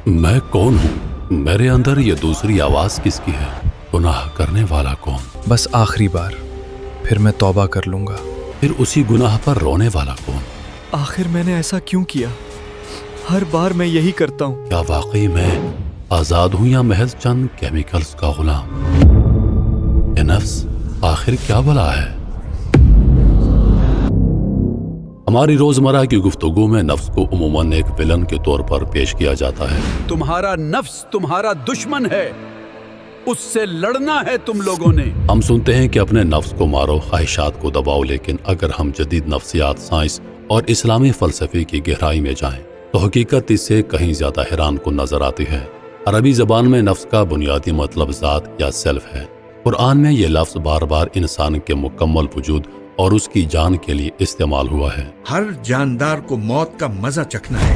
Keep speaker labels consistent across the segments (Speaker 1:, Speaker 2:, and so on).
Speaker 1: मैं कौन हूँ? मेरे अंदर ये दूसरी आवाज किसकी है? गुनाह करने वाला कौन?
Speaker 2: बस आखिरी बार, फिर मैं तौबा कर लूंगा।
Speaker 1: फिर उसी गुनाह पर रोने वाला कौन?
Speaker 3: आखिर मैंने ऐसा क्यों किया? हर बार मैं यही करता हूँ।
Speaker 1: क्या वाकई मैं आजाद हूँ या महज चंद केमिकल्स का गुलाम? ये नफ्स आखिर क्या भला है? हमारी रोजमर्रा की गुफ्तगू में नफ्स को उमूमन एक विलन के तौर पर पेश किया जाता है।
Speaker 4: तुम्हारा नफ्स तुम्हारा दुश्मन है, उससे लड़ना है तुम लोगों ने।
Speaker 1: हम सुनते हैं कि अपने नफ्स को मारो, ख्वाहिशात को दबाओ, लेकिन अगर हम जदीद नफ्सियात, साइंस और इस्लामी फलसफे की गहराई में जाएं तो हकीकत इससे कहीं ज्यादा हैरान कुन नजर आती है। अरबी जबान में नफ्स का बुनियादी मतलब ज़ात या सेल्फ है। कुरान में ये लफ्ज बार बार इंसान के मुकम्मल वजूद और उसकी जान के लिए इस्तेमाल हुआ है।
Speaker 5: हर जानदार को मौत का मजा चखना है।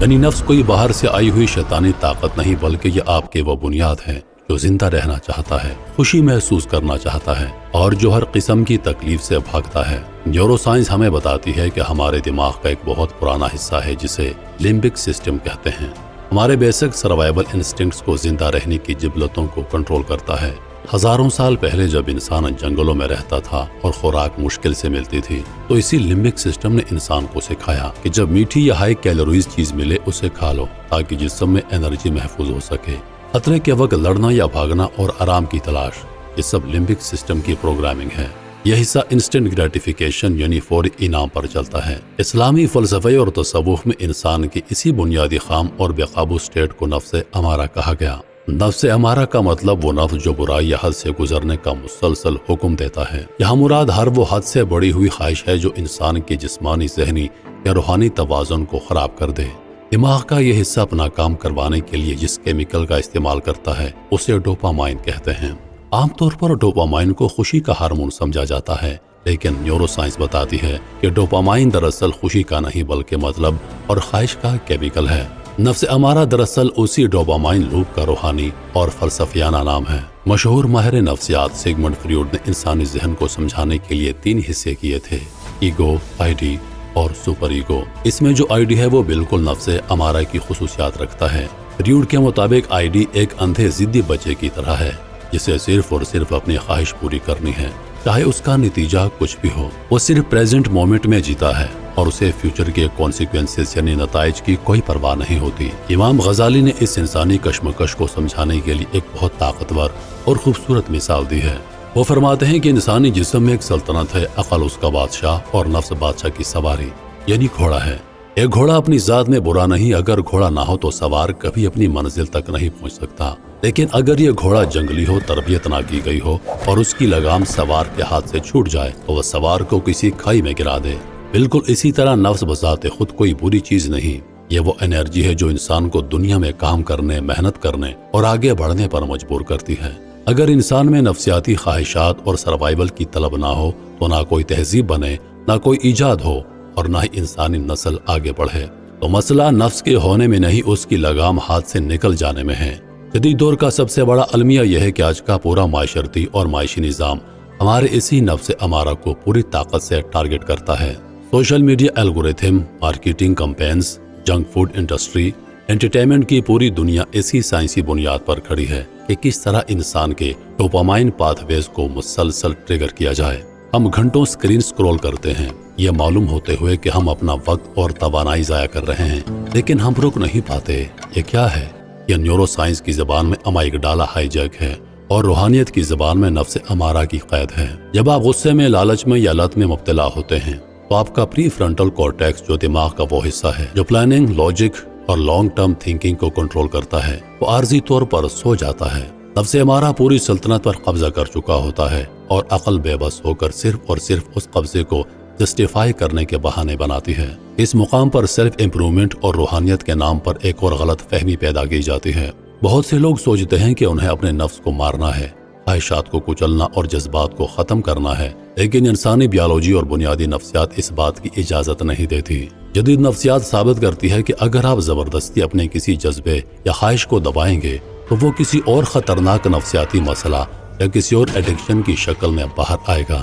Speaker 1: यानी नफ्स कोई बाहर से आई हुई शैतानी ताकत नहीं, बल्कि ये आपके वो बुनियाद है जो जिंदा रहना चाहता है, खुशी महसूस करना चाहता है और जो हर किस्म की तकलीफ से भागता है। न्यूरोसाइंस हमें बताती है कि हमारे दिमाग का एक बहुत पुराना हिस्सा है जिसे लिम्बिक सिस्टम कहते हैं। हमारे बेसिक सर्वाइवल इंस्टिंक्ट्स को जिंदा रहने की जिबलतों को कंट्रोल करता है। हजारों साल पहले जब इंसान जंगलों में रहता था और खुराक मुश्किल से मिलती थी, तो इसी लिम्बिक सिस्टम ने इंसान को सिखाया कि जब मीठी या हाई कैलोरीज चीज मिले उसे खा लो, ताकि जिस्म में एनर्जी महफूज हो सके। खतरे के वक्त लड़ना या भागना और आराम की तलाश, ये सब लिम्बिक सिस्टम की प्रोग्रामिंग है। यह हिस्सा इंस्टेंट ग्रेटिफिकेशन यानी फौरी इनाम पर चलता है। इस्लामी फलसफे और तसव्वुफ में इंसान की इसी बुनियादी खाम और बेकाबू स्टेट को नफ्स अमारा कहा गया। नफ्स अमारा का मतलब वो नफ्स जो बुराई या हद से गुजरने का मुसलसल हुक्म देता है। यहाँ मुराद हर वो हद से बड़ी हुई ख्वाहिश है जो इंसान के जिस्मानी, ज़हनी या रूहानी तवाज़ुन को खराब कर दे। दिमाग का यह हिस्सा अपना काम करवाने के लिए जिस केमिकल का इस्तेमाल करता है उसे डोपामाइन कहते हैं। आमतौर पर डोपामाइन को खुशी का हार्मोन समझा जाता है, लेकिन न्यूरोसाइंस बताती है कि डोपामाइन दरअसल खुशी का नहीं बल्कि मतलब और ख्वाहिश का केमिकल है। नफ्स अमारा दरअसल उसी डोपामाइन लूप का रूहानी और फलसफियाना नाम है। मशहूर माहिर नफ्सियात सिगमंड फ्रॉयड ने इंसानी जहन को समझाने के लिए 3 हिस्से किए थे: ईगो, आईडी और सुपर ईगो। इसमें जो आईडी है वो बिल्कुल नफ्स अमारा की खुसूसियात रखता है। फ्रॉयड के मुताबिक आईडी एक अंधे जिद्दी बच्चे की तरह है जिसे सिर्फ और सिर्फ अपनी ख्वाहिश पूरी करनी है, चाहे उसका नतीजा कुछ भी हो। वो सिर्फ प्रेजेंट मोमेंट में जीता है और उसे फ्यूचर के कॉन्सिक्वेंसेस यानी नताइज की कोई परवाह नहीं होती। इमाम गजाली ने इस इंसानी कश्मकश को समझाने के लिए एक बहुत ताकतवर और खूबसूरत मिसाल दी है। वो फरमाते हैं कि इंसानी जिस्म में एक सल्तनत है, अकल उसका बादशाह और नफ्स बादशाह की सवारी यानी घोड़ा है। एक घोड़ा अपनी जात में बुरा नहीं, अगर घोड़ा ना हो तो सवार कभी अपनी मंजिल तक नहीं पहुंच सकता। लेकिन अगर ये घोड़ा जंगली हो, तरबियत ना की गई हो और उसकी लगाम सवार के हाथ से छूट जाए तो वह सवार को किसी खाई में गिरा दे। बिल्कुल इसी तरह नफ्स बजाते खुद कोई बुरी चीज नहीं, ये वो एनर्जी है जो इंसान को दुनिया में काम करने, मेहनत करने और आगे बढ़ने पर मजबूर करती है। अगर इंसान में नफ्सियाती ख्वाहिशात और सर्वाइवल की तलब ना हो तो ना कोई तहजीब बने, ना कोई ईजाद हो और ना ही इंसानी नस्ल आगे बढ़े। तो मसला नफ्स के होने में नहीं, उसकी लगाम हाथ से निकल जाने में है। जदीद दौर का सबसे बड़ा अलमिया यह है कि आज का पूरा माशरती और माइशी निज़ाम हमारे इसी नफ्स अमारा को पूरी ताकत से टारगेट करता है। Social media algorithm, marketing campaigns, junk food industry, entertainment की पूरी दुनिया इसी साइंसी बुनियाद पर खड़ी है कि किस तरह इंसान के डोपामाइन पाथवेज को मुसलसल ट्रिगर किया जाए। हम घंटों स्क्रीन स्क्रॉल करते हैं, ये मालूम होते हुए कि हम अपना वक्त और तवानाई जाया कर रहे हैं, लेकिन हम रुक नहीं पाते। ये क्या है? यह न्यूरोसाइंस की जबान में अमाइगडाला हाईजैक है और रूहानियत की जबान में नफ्स अमारा की कैद है। जब आप गुस्से में, लालच में या लत में मुब्तला होते हैं तो आपका प्री फ्रंटल कॉर्टेक्स, जो दिमाग का वो हिस्सा है जो प्लानिंग, लॉजिक और लॉन्ग टर्म थिंकिंग को कंट्रोल करता है, वो आर्जी तौर पर सो जाता है। नफ्स अमारा पूरी सल्तनत पर कब्जा कर चुका होता है और अकल बेबस होकर सिर्फ और सिर्फ उस कब्जे को जस्टिफाई करने के बहाने बनाती है। इस मुकाम पर सेल्फ इम्प्रूवमेंट और रूहानियत के नाम पर एक और गलत फहमी पैदा की जाती है। बहुत से लोग सोचते हैं कि उन्हें अपने नफ्स को मारना है, ख्वाहिशात को कुचलना और जज्बात को खत्म करना है, लेकिन इंसानी बियोलॉजी और बुनियादी नफ्सियात इस बात की इजाजत नहीं देती। जदीद नफ्सियात साबित करती है कि अगर आप जबरदस्ती अपने किसी जज्बे या ख्वाहिश को दबाएंगे तो वो किसी और खतरनाक नफ्सियाती मसला या किसी और एडिक्शन की शक्ल में बाहर आएगा।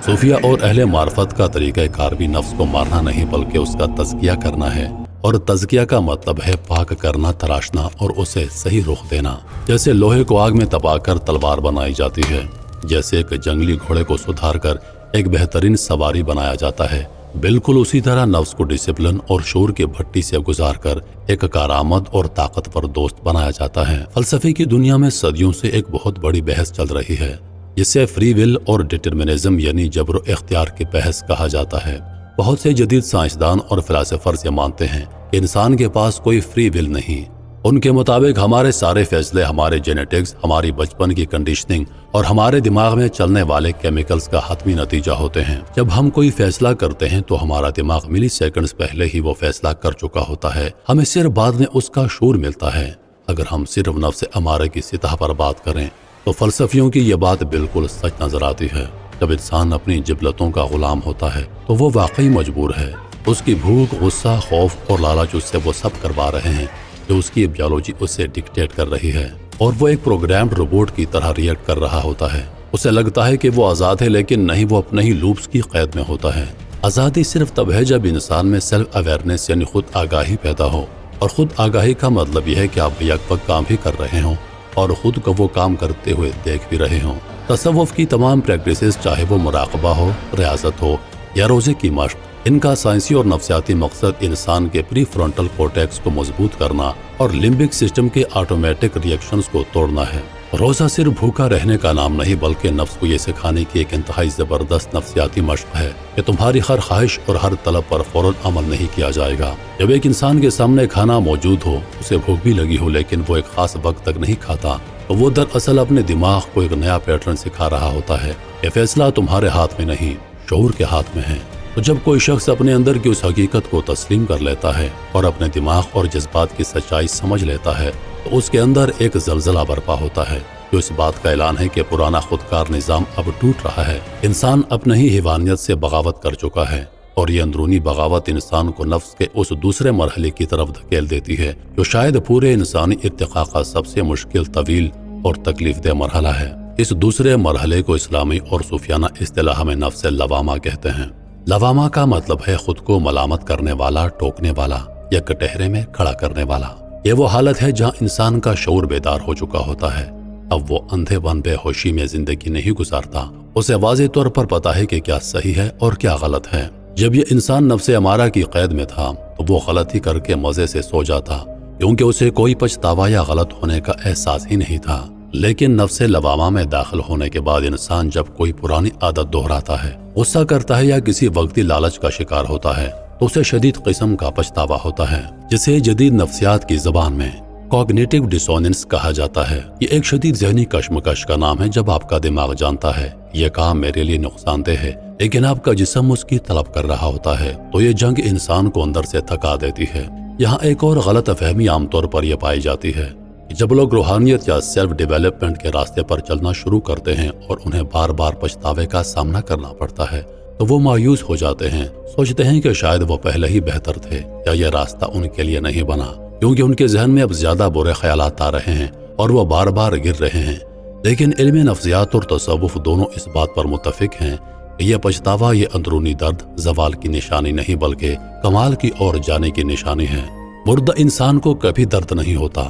Speaker 1: सूफिया और अहले मार्फत का तरीका कार भी नफ्स को मारना नहीं बल्कि उसका तज़किया करना है और तज़किया का मतलब है पाक करना, तराशना और उसे सही रुख देना। जैसे लोहे को आग में तपाकर तलवार बनाई जाती है, जैसे एक जंगली घोड़े को सुधार कर एक बेहतरीन सवारी बनाया जाता है, बिल्कुल उसी तरह नफ्स को डिसिप्लिन और शूर की भट्टी से गुजार कर एक कारआमद और ताकतवर दोस्त बनाया जाता है। फलसफे की दुनिया में सदियों से एक बहुत बड़ी बहस चल रही है, जिसे फ्री विल और डिटर्मिनिज्म यानी जबर व इख्तियार की बहस कहा जाता है। बहुत से जदीद साइंसदान और फिलासफर्स ये मानते हैं कि इंसान के पास कोई फ्री विल नहीं। उनके मुताबिक हमारे सारे फैसले हमारे जेनेटिक्स, हमारी बचपन की कंडीशनिंग और हमारे दिमाग में चलने वाले केमिकल्स का हतमी नतीजा होते हैं। जब हम कोई फैसला करते हैं तो हमारा दिमाग मिली सेकंड्स पहले ही वो फैसला कर चुका होता है, हमें सिर्फ बाद में उसका शूर मिलता है। अगर हम सिर्फ नफ्स अमारे की सतह पर बात करें तो फलसफियों की ये बात बिल्कुल सच नजर आती है। जब इंसान अपनी जिबलतों का गुलाम होता है तो वो वाकई मजबूर है। उसकी भूख, गुस्सा, खौफ और लालच उससे वो सब करवा रहे हैं जो उसकी बायोलॉजी उसे डिक्टेट कर रही है, और वो एक प्रोग्राम्ड रोबोट की तरह रिएक्ट कर रहा होता है। उसे लगता है कि वो आज़ाद है, लेकिन नहीं, वो अपने ही लूप्स की कैद में होता है। आज़ादी सिर्फ तब है जब इंसान में सेल्फ अवेयरनेस यानी खुद आगाही पैदा हो, और खुद आगाही का मतलब यह है कि आप बेवक्त काम भी कर रहे हों और खुद को वो काम करते हुए देख भी रहे हों। तसव्वुफ की तमाम प्रैक्टिसेस, चाहे वो मुराकबा हो, रियाजत हो या रोज़े की मश्क, इनका साइंसी और नफ्सियाती मकसद इंसान के प्री फ्रंटल कॉर्टेक्स को मजबूत करना और लिम्बिक सिस्टम के ऑटोमेटिक रिएक्शंस को तोड़ना है। रोज़ा सिर्फ भूखा रहने का नाम नहीं, बल्कि नफ्स को ये सिखाने की एक इंतहाई ज़बरदस्त नफ्सियाती मश्क है कि तुम्हारी हर ख्वाहिश और हर तलब पर फौरन अमल नहीं किया जाएगा। जब एक इंसान के सामने खाना मौजूद हो, उसे भूख भी लगी हो, लेकिन वो एक खास वक्त तक नहीं खाता, तो वो दरअसल अपने दिमाग को एक नया पैटर्न सिखा रहा होता है। ये फैसला तुम्हारे हाथ में नहीं, शऊर के हाथ में है। तो जब कोई शख्स अपने अंदर की उस हकीकत को तस्लीम कर लेता है और अपने दिमाग और जज्बात की सच्चाई समझ लेता है, तो उसके अंदर एक जलजला बर्पा होता है जो इस बात का ऐलान है कि पुराना खुदकार निज़ाम अब टूट रहा है। इंसान अपने ही हिवानियत से बगावत कर चुका है, और ये अंदरूनी बगावत इंसान को नफ्स के उस दूसरे मरहले की तरफ धकेल देती है जो शायद पूरे इंसानी इर्तिका का सबसे मुश्किल, तवील और तकलीफदेह मरहला है। इस दूसरे मरहले को इस्लामी और सूफियाना इस्तिलाह में नफ्स लवामा कहते हैं। लवामा का मतलब है खुद को मलामत करने वाला, टोकने वाला या कटहरे में खड़ा करने वाला। ये वो हालत है जहाँ इंसान का शऊर बेदार हो चुका होता है। अब वो अंधेपन बेहोशी में जिंदगी नहीं गुजारता, उसे वाज़ेह तौर पर पता है कि क्या सही है और क्या गलत है। जब ये इंसान नफ्से अमारा की कैद में था तो वो गलती करके मजे से सो जाता, क्योंकि उसे कोई पछतावा या गलत होने का एहसास ही नहीं था। लेकिन नफ्से लवामा में दाखिल होने के बाद इंसान जब कोई पुरानी आदत दोहराता है, गुस्सा करता है या किसी वक्ती लालच का शिकार होता है, तो उसे शदीद किस्म का पछतावा होता है, जिसे जदीद नफ्सियात की ज़बान में कॉग्निटिव डिसोनेंस कहा जाता है। ये एक शदीद ज़हनी कश्मकश का नाम है जब आपका दिमाग जानता है ये काम मेरे लिए नुकसानदेह है, लेकिन आपका जिस्म उसकी तलब कर रहा होता है, तो ये जंग इंसान को अंदर से थका देती है। यहाँ एक और गलत फहमी आमतौर पर यह पाई जाती है कि जब लोग रूहानियत या सेल्फ डेवलपमेंट के रास्ते पर चलना शुरू करते हैं और उन्हें बार बार पछतावे का सामना करना पड़ता है, तो वो मायूस हो जाते हैं, सोचते हैं कि शायद वो पहले ही बेहतर थे या यह रास्ता उनके लिए नहीं बना, क्योंकि उनके जहन में अब ज्यादा बुरे ख्यालात आ रहे हैं और वो बार बार गिर रहे हैं। लेकिन इल्म नफ्सियात और तसव्वुफ दोनों इस बात पर मुत्तफिक हैं कि यह पछतावा, ये अंदरूनी दर्द ज़वाल की निशानी नहीं बल्कि कमाल की ओर जाने की निशानी है। मुर्दा इंसान को कभी दर्द नहीं होता,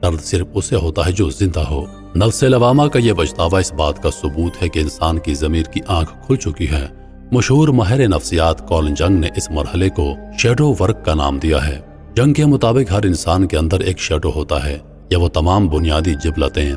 Speaker 1: दर्द सिर्फ उसे होता है जो जिंदा हो। नफ्स लवामा का यह पछतावा इस बात का सबूत है कि इंसान की ज़मीर की आंख खुल चुकी है। मशहूर माहिर नफ्सियात कॉलिन जंग ने इस मरहले को शैडो वर्क का नाम दिया है। जंग के मुताबिक हर इंसान के अंदर एक शैडो होता है, या वो तमाम बुनियादी जिबलतें,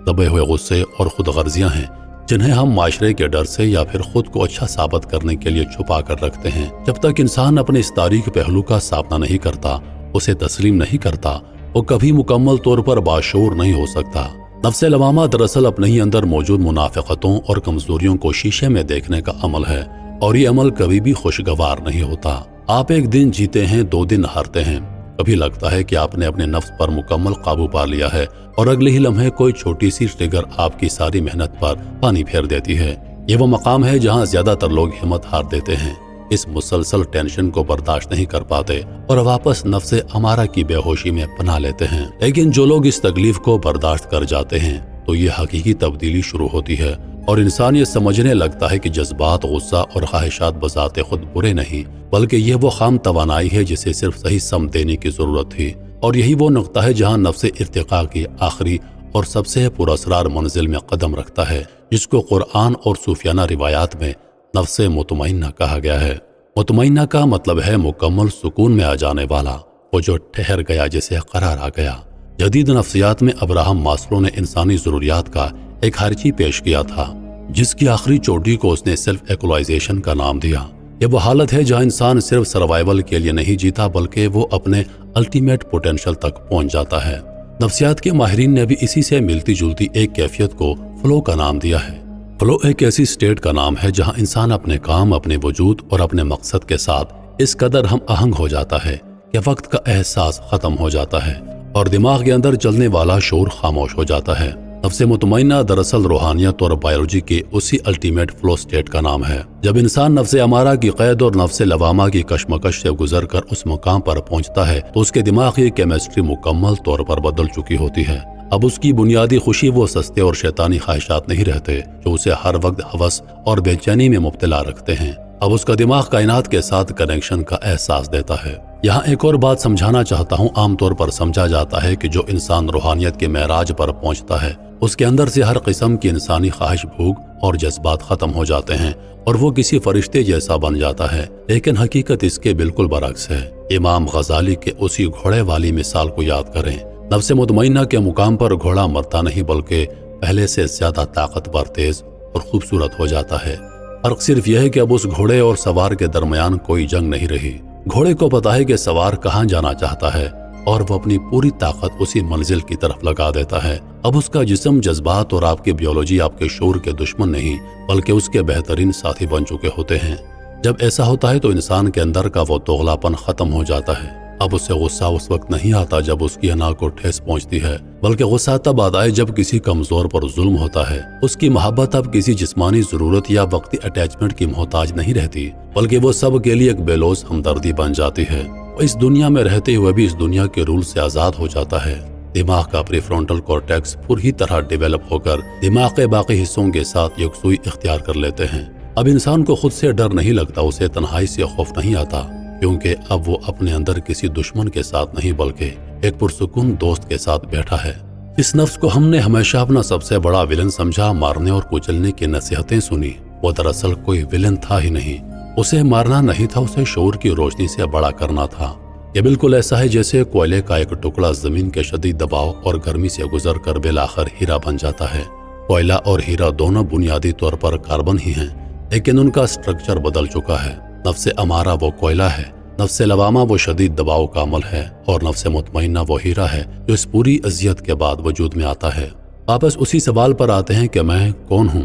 Speaker 1: दबे हुए गुस्से और खुद गर्जियाँ हैं जिन्हें हम माशरे के डर से या फिर खुद को अच्छा साबित करने के लिए छुपा कर रखते हैं। जब तक इंसान अपने इस तारीख पहलू का सामना नहीं करता, उसे तस्लीम नहीं करता, वो कभी मुकम्मल तौर पर बाशऊर नहीं हो सकता। नफ्स लवामा दरअसल अपने ही अंदर मौजूद मुनाफिकतों और कमजोरियों को शीशे में देखने का अमल है, और ये अमल कभी भी खुशगवार नहीं होता। आप एक दिन जीते हैं, 2 दिन हारते हैं। कभी लगता है कि आपने अपने नफ्स पर मुकम्मल काबू पा लिया है, और अगले ही लम्हे कोई छोटी सी ट्रिगर आपकी सारी मेहनत पर पानी फेर देती है। ये वो मकाम है जहाँ ज्यादातर लोग हिम्मत हार देते हैं, इस मुसलसल टेंशन को बर्दाश्त नहीं कर पाते और वापस नफ्से अमारा की बेहोशी में पना लेते हैं। लेकिन जो लोग इस तकलीफ को बर्दाश्त कर जाते हैं, तो ये हकीकी तब्दीली शुरू होती है اور انسان یہ سمجھنے لگتا ہے کہ جذبات، غصہ اور خواہشات بذات خود برے نہیں، بلکہ یہ وہ خام توانائی ہے جسے صرف صحیح سمت دینے کی ضرورت تھی، اور یہی وہ نقطہ ہے جہاں نفس ارتقاء کی آخری اور سب سے پراسرار منزل میں قدم رکھتا ہے، جس کو قرآن اور صوفیانہ روایات میں نفس مطمئنہ کہا گیا ہے۔ مطمئنہ کا مطلب ہے مکمل سکون میں آ جانے والا، وہ جو ٹھہر گیا، جسے قرار آ گیا۔ جدید نفسیات میں ابراہم ماسلو نے انسانی ضروریات کا ایک خرچی پیش کیا تھا، جس کی آخری چوٹی کو اس نے سیلف ایکولائزیشن کا نام دیا۔ یہ وہ حالت ہے جہاں انسان صرف سروائیول کے لیے نہیں جیتا، بلکہ وہ اپنے الٹیمیٹ پوٹینشل تک پہنچ جاتا ہے۔ نفسیات کے ماہرین نے بھی اسی سے ملتی جلتی ایک کیفیت کو فلو کا نام دیا ہے۔ فلو ایک ایسی سٹیٹ کا نام ہے جہاں انسان اپنے کام، اپنے وجود اور اپنے مقصد کے ساتھ اس قدر ہم آہنگ ہو جاتا ہے کہ وقت کا احساس ختم ہو جاتا ہے اور دماغ کے اندر چلنے والا شعور خاموش ہو جاتا ہے۔ نفس مطمئنہ دراصل روحانیت اور بایولوجی کے اسی الٹیمیٹ فلو سٹیٹ کا نام ہے۔ جب انسان نفس امارہ کی قید اور نفس لوامہ کی کشمکش سے گزر کر اس مقام پر پہنچتا ہے تو اس کے دماغ کی کیمسٹری مکمل طور پر بدل چکی ہوتی ہے۔ اب اس کی بنیادی خوشی وہ سستے اور شیطانی خواہشات نہیں رہتے جو اسے ہر وقت ہوس اور بے چینی میں مبتلا رکھتے ہیں۔ اب اس کا دماغ کائنات کے ساتھ کنیکشن کا احساس دیتا ہے۔ یہاں ایک اور بات سمجھانا چاہتا ہوں۔ عام طور پر سمجھا جاتا ہے کہ جو انسان روحانیت کے معراج پر پہنچتا ہے اس کے اندر سے ہر قسم کی انسانی خواہش، بھوک اور جذبات ختم ہو جاتے ہیں اور وہ کسی فرشتے جیسا بن جاتا ہے، لیکن حقیقت اس کے بالکل برعکس ہے۔ امام غزالی کے اسی گھوڑے والی مثال کو یاد کریں۔ نفس مطمئنہ کے مقام پر گھوڑا مرتا نہیں بلکہ پہلے سے زیادہ طاقتور، تیز اور خوبصورت ہو جاتا ہے۔ فرق صرف یہ ہے کہ اب اس گھوڑے اور سوار کے درمیان کوئی جنگ نہیں رہی۔ گھوڑے کو پتا ہے کہ سوار کہاں جانا چاہتا ہے اور وہ اپنی پوری طاقت اسی منزل کی طرف لگا دیتا ہے۔ اب اس کا جسم، جذبات اور آپ کی بیولوجی آپ کے شعور کے دشمن نہیں بلکہ اس کے بہترین ساتھی بن چکے ہوتے ہیں۔ جب ایسا ہوتا ہے تو انسان کے اندر کا وہ دوغلاپن ختم ہو جاتا ہے۔ اب اسے غصہ اس وقت نہیں آتا جب اس کی انا کو ٹھیس پہنچتی ہے، بلکہ غصہ تب آتا ہے جب کسی کمزور پر ظلم ہوتا ہے۔ اس کی محبت اب کسی جسمانی ضرورت یا وقتی اٹیچمنٹ کی محتاج نہیں رہتی بلکہ وہ سب کے لیے ایک بے لوث ہمدردی بن جاتی ہے۔ وہ اس دنیا میں رہتے ہوئے بھی اس دنیا کے رول سے آزاد ہو جاتا ہے۔ دماغ کا پری فرونٹل کورٹیکس پوری طرح ڈیولپ ہو کر دماغ کے باقی حصوں کے ساتھ یکسوئی اختیار کر لیتے ہیں۔ اب انسان کو خود سے ڈر نہیں لگتا، اسے تنہائی سے خوف نہیں آتا، کیونکہ اب وہ اپنے اندر کسی دشمن کے ساتھ نہیں بلکہ ایک پرسکون دوست کے ساتھ بیٹھا ہے۔ اس نفس کو ہم نے ہمیشہ اپنا سب سے بڑا ولن سمجھا، مارنے اور کچلنے کی نصیحتیں سنی۔ وہ دراصل کوئی ولن تھا ہی نہیں، اسے مارنا نہیں تھا، اسے شعور کی روشنی سے بڑا کرنا تھا۔ یہ بالکل ایسا ہے جیسے کوئلے کا ایک ٹکڑا زمین کے شدید دباؤ اور گرمی سے گزر کر بالآخر ہیرا بن جاتا ہے۔ کوئلہ اور ہیرا دونوں بنیادی طور پر کاربن ہی ہیں، لیکن ان کا سٹرکچر بدل چکا ہے۔ نفس امارہ وہ کوئلہ ہے، نفس لوامہ وہ شدید دباؤ کا عمل ہے، اور نفس مطمئنہ وہ ہیرا ہے جو اس پوری اذیت کے بعد وجود میں آتا ہے۔ واپس اسی سوال پر آتے ہیں کہ میں کون ہوں؟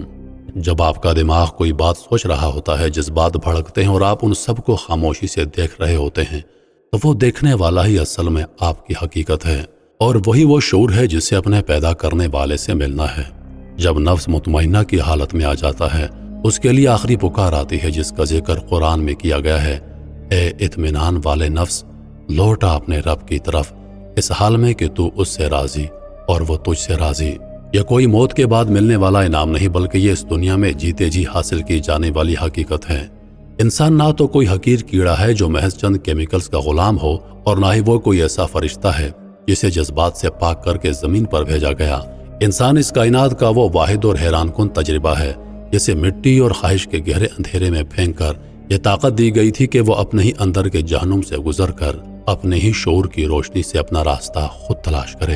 Speaker 1: جب آپ کا دماغ کوئی بات سوچ رہا ہوتا ہے، جذبات بھڑکتے ہیں اور آپ ان سب کو خاموشی سے دیکھ رہے ہوتے ہیں، تو وہ دیکھنے والا ہی اصل میں آپ کی حقیقت ہے، اور وہی وہ شعور ہے جسے اپنے پیدا کرنے والے سے ملنا ہے۔ جب نفس مطمئنہ کی حالت میں آ جاتا ہے، اس کے لیے آخری پکار آتی ہے جس کا ذکر قرآن میں کیا گیا ہے: اے اطمینان والے نفس، لوٹا اپنے رب کی طرف اس حال میں کہ تو اس سے راضی اور وہ تجھ سے راضی۔ یہ کوئی موت کے بعد ملنے والا انعام نہیں بلکہ یہ اس دنیا میں جیتے جی حاصل کی جانے والی حقیقت ہے۔ انسان نہ تو کوئی حقیر کیڑا ہے جو محض چند کیمیکلز کا غلام ہو، اور نہ ہی وہ کوئی ایسا فرشتہ ہے جسے جذبات سے پاک کر کے زمین پر بھیجا گیا۔ انسان اس کائنات کا وہ واحد اور حیران کن تجربہ ہے جسے مٹی اور خواہش کے گہرے اندھیرے میں پھینک کر یہ طاقت دی گئی تھی کہ وہ اپنے ہی اندر کے جہنم سے گزر کر اپنے ہی شعور کی روشنی سے اپنا راستہ خود تلاش کرے۔